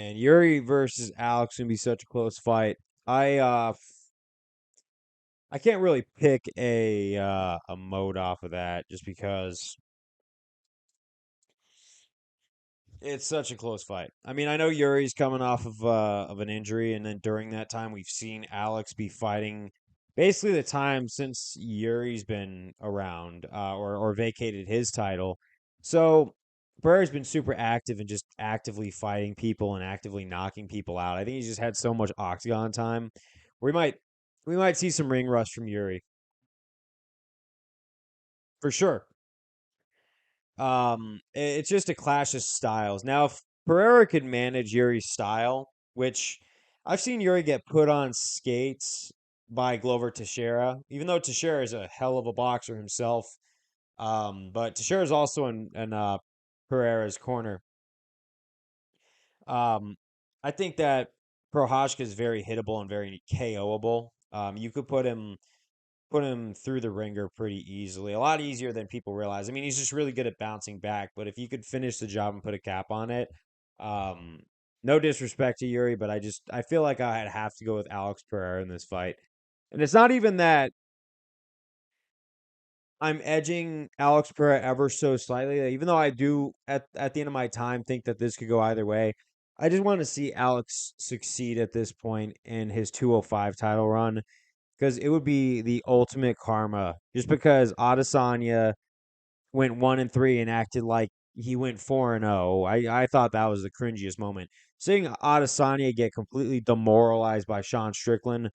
Man, Yuri versus Alex gonna be such a close fight. I can't really pick a mode off of that just because it's such a close fight. I mean, I know Yuri's coming off of an injury, and then during that time, we've seen Alex be fighting basically the time since Yuri's been around, or vacated his title. So Pereira's been super active and just actively fighting people and actively knocking people out. I think he's just had so much octagon time. We might we might see some ring rust from Yuri for sure. It's just a clash of styles. Now, if Pereira could manage Yuri's style, which I've seen Yuri get put on skates by Glover Teixeira, even though Teixeira is a hell of a boxer himself. But Teixeira is also in Pereira's corner. Um, I think that Prohashka is very hittable and very KOable. You could put him through the ringer pretty easily. A lot easier than people realize. I mean, he's just really good at bouncing back, but if you could finish the job and put a cap on it, um, no disrespect to Yuri, but I feel like I'd have to go with Alex Pereira in this fight. And it's not even that I'm edging Alex Pereira ever so slightly, even though I do at the end of my time think that this could go either way. I just want to see Alex succeed at this point in his 205 title run because it would be the ultimate karma. Just because Adesanya went 1-3 and acted like he went 4-0, I thought that was the cringiest moment. Seeing Adesanya get completely demoralized by Sean Strickland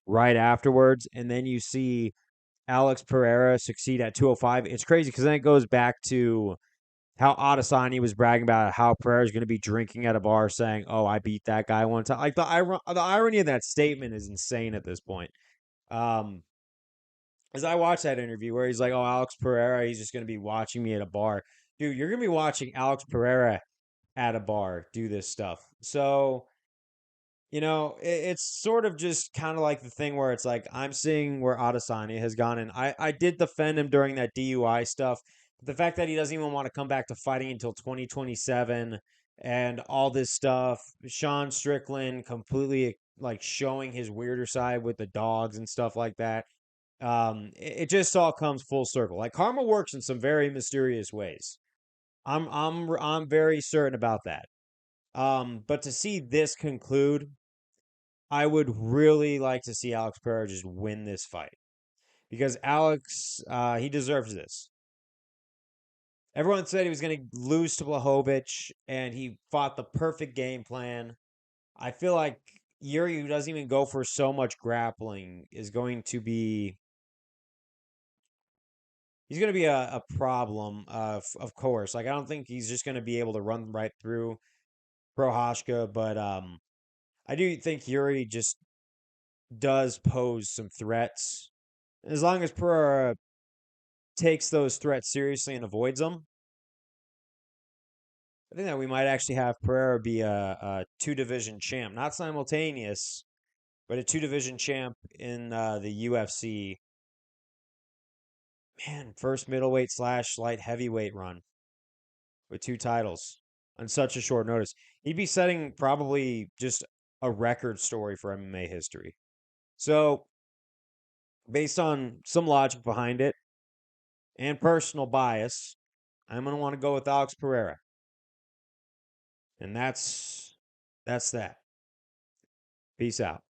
right afterwards, and then you see Alex Pereira succeed at 205. It's crazy because then it goes back to how Adesanya was bragging about how Pereira's going to be drinking at a bar, saying, "Oh, I beat that guy one time." Like the irony of that statement is insane at this point. Um, as I watched that interview where he's like, "Oh, Alex Pereira, he's just going to be watching me at a bar." Dude, you're going to be watching Alex Pereira at a bar do this stuff. So, it's sort of just kind of like the thing where it's like I'm seeing where Adesanya has gone, and I did defend him during that DUI stuff. But the fact that he doesn't even want to come back to fighting until 2027 and all this stuff, Sean Strickland completely like showing his weirder side with the dogs and stuff like that. It just all comes full circle. Like karma works in some very mysterious ways. I'm very certain about that. But to see this conclude, I would really like to see Alex Pereira just win this fight because Alex, he deserves this. Everyone said he was going to lose to Blachowicz, and he fought the perfect game plan. I feel like Yuri, who doesn't even go for so much grappling, is going to be he's going to be a problem, of course. Like I don't think he's just going to be able to run right through Prohashka, but I do think Yuri just does pose some threats. As long as Pereira takes those threats seriously and avoids them, I think that we might actually have Pereira be a two division champ, not simultaneous, but a two division champ in the UFC. Man, first middleweight slash light heavyweight run with two titles on such a short notice. He'd be setting probably just a record story for MMA history. So, based on some logic behind it and personal bias, I'm going to want to go with Alex Pereira. And that's that. Peace out.